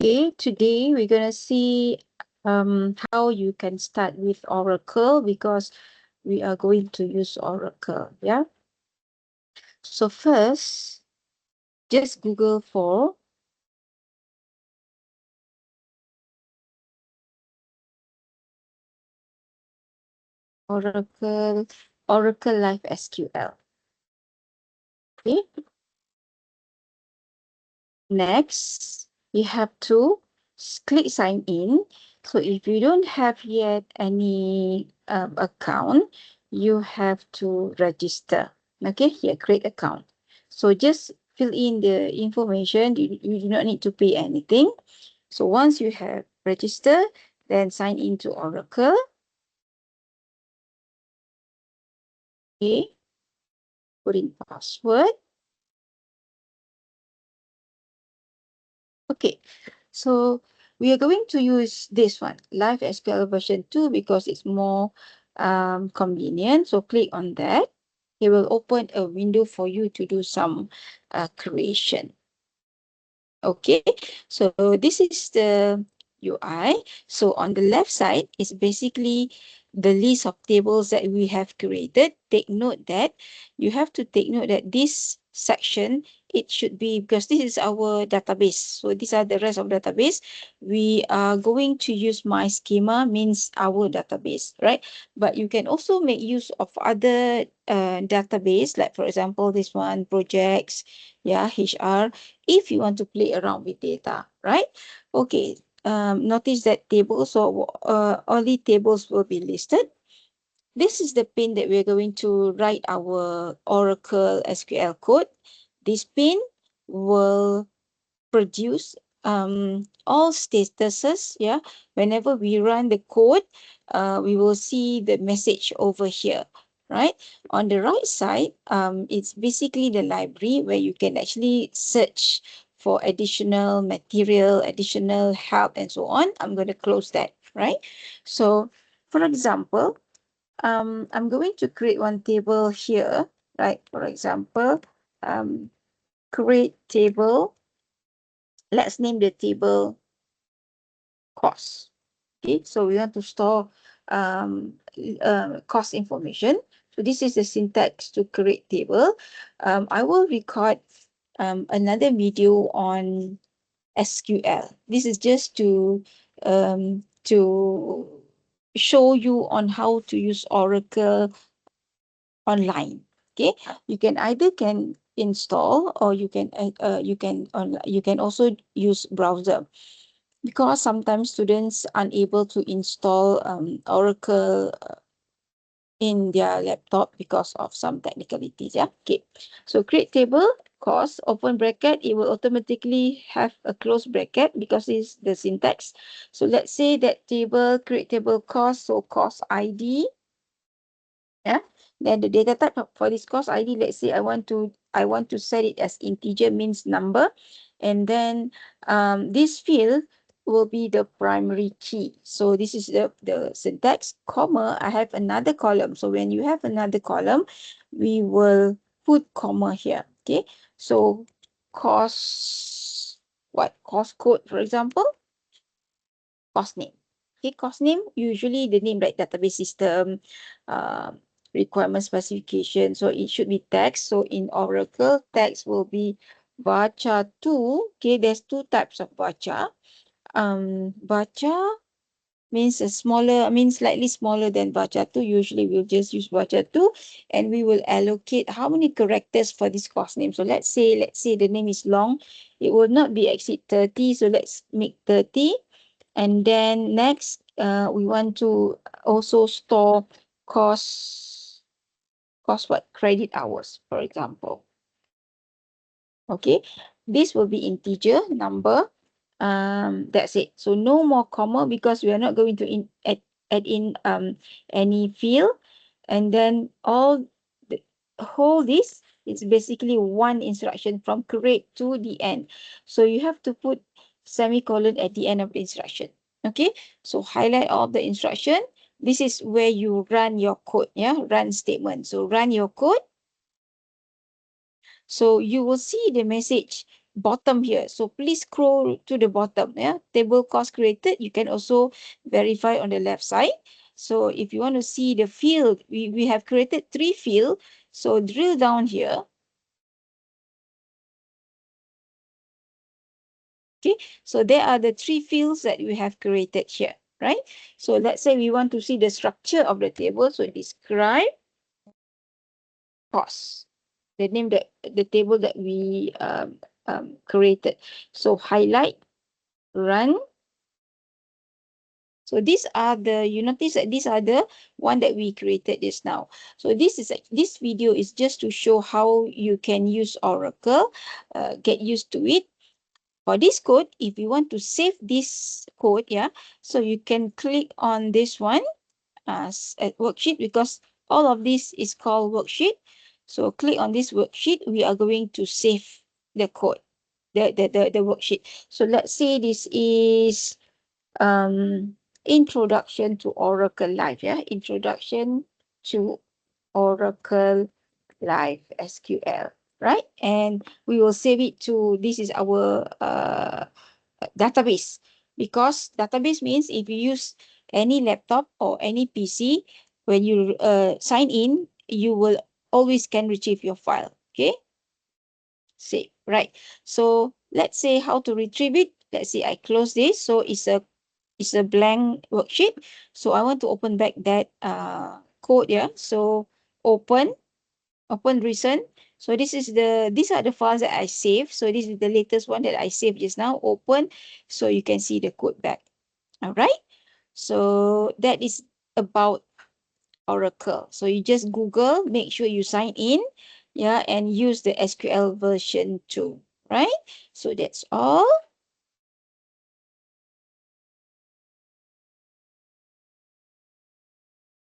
Okay, today we're gonna see how you can start with Oracle because we are going to use Oracle. Yeah. So first, just Google for Oracle Live SQL. Okay. Next, you have to click sign in. So if you don't have yet any account, you have to register. Okay, here, create account. So just fill in the information. You do not need to pay anything. So once you have registered, then sign into Oracle. Okay, put in password. Okay, so we are going to use this one, Live SQL version 2, because it's more convenient. So click on that. It will open a window for you to do some creation. Okay, so this is the UI. So on the left side is basically the list of tables that we have created. Take note that you have to take note that this section, it should be, because this is our database. So these are the rest of database. We are going to use my schema, means our database, right? But you can also make use of other database, like for example, this one, projects, yeah, HR, if you want to play around with data, right? Okay, notice that tables, so only tables will be listed. This is the pin that we're going to write our Oracle SQL code. This pin will produce all statuses. Yeah, whenever we run the code, we will see the message over here, right? On the right side, it's basically the library where you can actually search for additional material, additional help, and so on. I'm going to close that, right? So for example, I'm going to create one table here, right? For example, create table. Let's name the table cost. Okay, so we want to store cost information. So this is the syntax to create table. I will record another video on SQL. This is just to show you on how to use Oracle online. Okay, you can either install, or you can also use browser, because sometimes students unable to install Oracle in their laptop because of some technicalities. Yeah. Okay. So create table cost, open bracket, it will automatically have a close bracket because it's the syntax. So let's say that table, create table cost, so cost ID. Yeah. Then the data type for this course ID, let's say I want to set it as integer, means number. And then this field will be the primary key. So this is the syntax, comma, I have another column. So when you have another column, we will put comma here. Okay. So cost, cost code, for example, cost name. Okay, cost name, usually the name like database system, uh, requirement specification. So it should be text. So in Oracle, text will be bacha 2. Okay, there's two types of bacha. Bacha means slightly smaller than bacha 2. Usually we'll just use bacha 2, and we will allocate how many characters for this cost name. So let's say the name is long. It will not be exceed 30. So let's make 30. And then next, we want to also store credit hours, for example. Okay, this will be integer number. That's it. So no more comma, because we are not going to add in any field. And then all the whole this is basically one instruction from create to the end. So you have to put semicolon at the end of the instruction. Okay, so highlight all the instruction. This is where you run your code. Yeah, run statement. So run your code. So you will see the message bottom here. So please scroll to the bottom. Yeah, table cost created. You can also verify on the left side. So if you want to see the field, we have created 3 fields. So drill down here. Okay, so there are the 3 fields that we have created here, right? So let's say we want to see the structure of the table. So describe cost, the name that the table that we created. So highlight, run. So these are the, you notice that these are the one that we created just now. So this video is just to show how you can use Oracle, get used to it. For this code, if you want to save this code, yeah, so you can click on this one at worksheet, because all of this is called worksheet. So click on this worksheet. We are going to save the code, the worksheet. So let's say this is introduction to Oracle Live. Yeah, introduction to Oracle Live SQL, right? And we will save it to, this is our database, because database means if you use any laptop or any PC, when you sign in, you will always can retrieve your file. Okay, save, right? So let's say how to retrieve it. Let's say I close this. So it's a blank worksheet. So I want to open back that code. Yeah, so open recent. So these are the files that I saved. So this is the latest one that I saved just now. Open, so you can see the code back. All right. So that is about Oracle. So you just Google, make sure you sign in, yeah, and use the SQL version 2, right? So that's all.